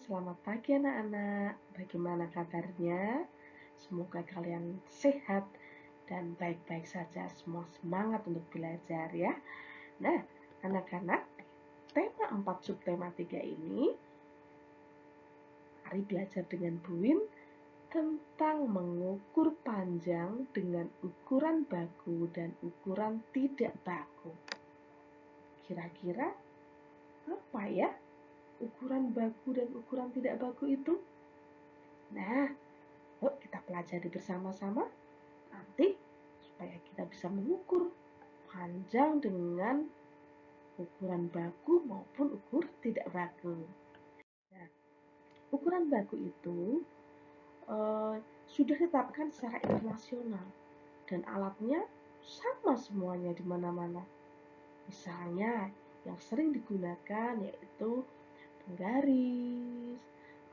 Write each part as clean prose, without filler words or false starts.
selamat pagi anak-anak. Bagaimana kabarnya? Semoga kalian sehat dan baik-baik saja. Semua semangat untuk belajar ya. Nah, anak-anak, tema 4 subtema 3 ini, mari belajar dengan Bu Win tentang mengukur panjang dengan ukuran baku dan ukuran tidak baku. Kira-kira apa ya ukuran baku dan ukuran tidak baku itu? Nah, yuk kita pelajari bersama-sama nanti supaya kita bisa mengukur panjang dengan ukuran baku maupun ukur tidak baku. Nah, ukuran baku itu sudah ditetapkan secara internasional dan alatnya sama semuanya di mana-mana. Misalnya yang sering digunakan yaitu penggaris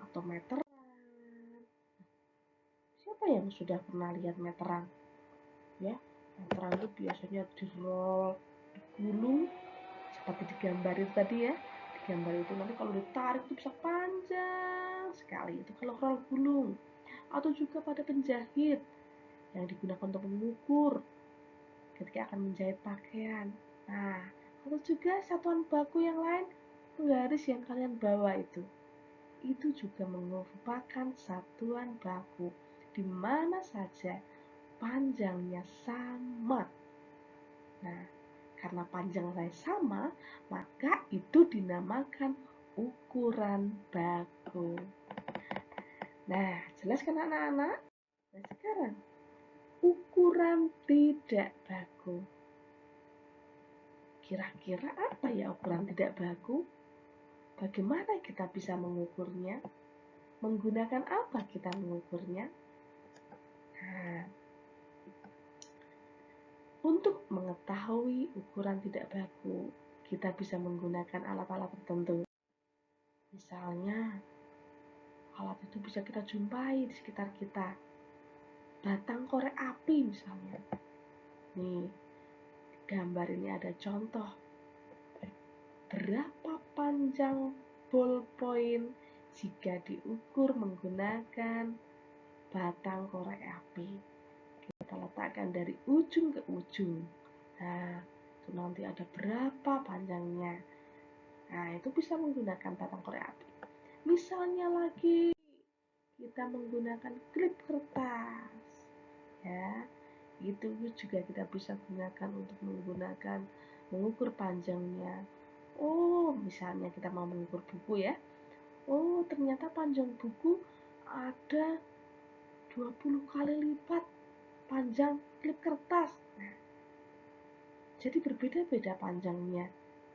atau meteran. Siapa yang sudah pernah lihat meteran? Ya, meteran itu biasanya di-roll, digulung seperti digambar itu tadi ya. Digambar itu nanti kalau ditarik itu bisa panjang sekali. Itu kalau roll gulung. Atau juga pada penjahit yang digunakan untuk mengukur ketika akan menjahit pakaian. Nah, atau juga satuan baku yang lain, penggaris yang kalian bawa itu juga merupakan satuan baku di mana saja panjangnya sama. Nah, karena panjangnya sama, maka itu dinamakan ukuran baku. Nah, jelas kan anak-anak? Nah, sekarang ukuran tidak baku. Kira-kira apa ya ukuran tidak baku? Bagaimana kita bisa mengukurnya? Menggunakan apa kita mengukurnya? Nah, untuk mengetahui ukuran tidak baku, kita bisa menggunakan alat-alat tertentu. Misalnya, alat itu bisa kita jumpai di sekitar kita. Batang korek api misalnya. Nih, gambar ini ada contoh. Berapa panjang ballpoint jika diukur menggunakan batang korek api? Kita letakkan dari ujung ke ujung. Nah, itu nanti ada berapa panjangnya. Nah, itu bisa menggunakan batang korek api. Misalnya lagi kita menggunakan klip kertas. Ya, itu juga kita bisa gunakan untuk mengukur panjangnya. Oh, misalnya kita mau mengukur buku ya. Oh, ternyata panjang buku ada 20 kali lipat panjang klip kertas. Nah, jadi berbeda-beda panjangnya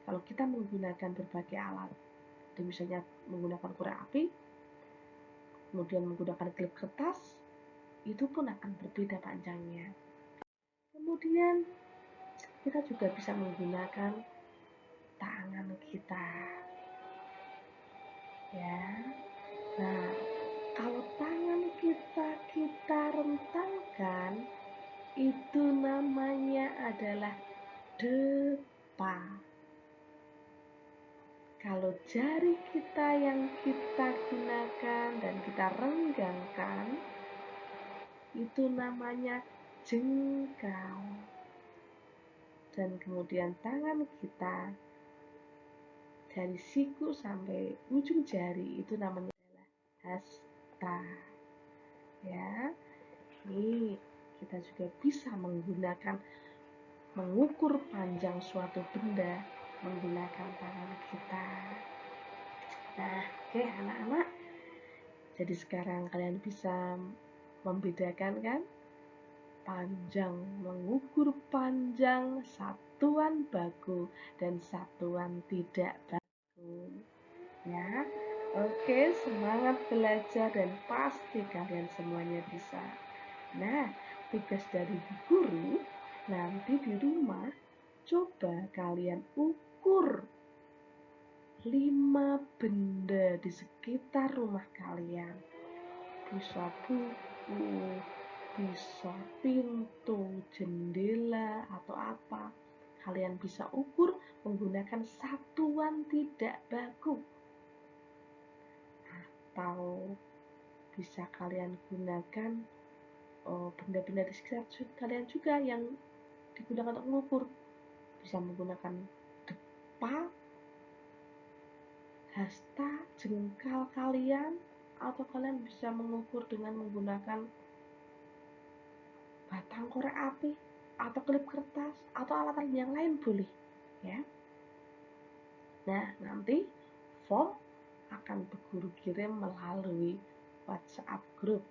kalau kita menggunakan berbagai alat. Jadi misalnya menggunakan korek api, kemudian menggunakan klip kertas, itu pun akan berbeda panjangnya. Kemudian kita juga bisa menggunakan tangan kita. Ya. Nah, kalau tangan kita rentangkan, itu namanya adalah depa. Kalau jari kita yang kita gunakan dan kita renggangkan, itu namanya jengkal. Dan kemudian tangan kita dari siku sampai ujung jari itu namanya adalah hasta. Ya, ini kita juga bisa mengukur panjang suatu benda menggunakan tangan kita. Nah, oke anak-anak. Jadi sekarang kalian bisa membedakan kan? Panjang, mengukur panjang satuan baku dan satuan tidak baku. Ya, oke, semangat belajar dan pasti kalian semuanya bisa. Nah, tugas dari guru nanti di rumah coba kalian ukur 5 benda di sekitar rumah kalian. Bisa buku, bisa pintu, jendela, atau apa. Kalian bisa ukur menggunakan satuan tidak baku. Nah, bisa kalian gunakan benda-benda di sekitar kalian juga yang digunakan untuk mengukur. Bisa menggunakan depa, hasta, jengkal kalian, atau kalian bisa mengukur dengan menggunakan batang korek api atau klip kertas atau alat-alat yang lain boleh ya. Nah, nanti form akan Bu Guru kirim melalui WhatsApp group.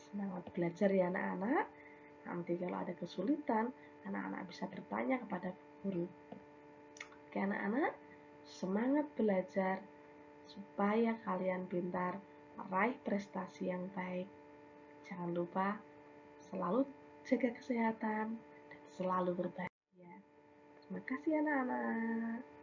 Semangat belajar ya anak-anak. Nanti kalau ada kesulitan, anak-anak bisa bertanya kepada Bu Guru. Oke anak-anak, semangat belajar supaya kalian pintar meraih prestasi yang baik. Jangan lupa selalu jaga kesehatan dan selalu berbahagia. Terima kasih anak-anak.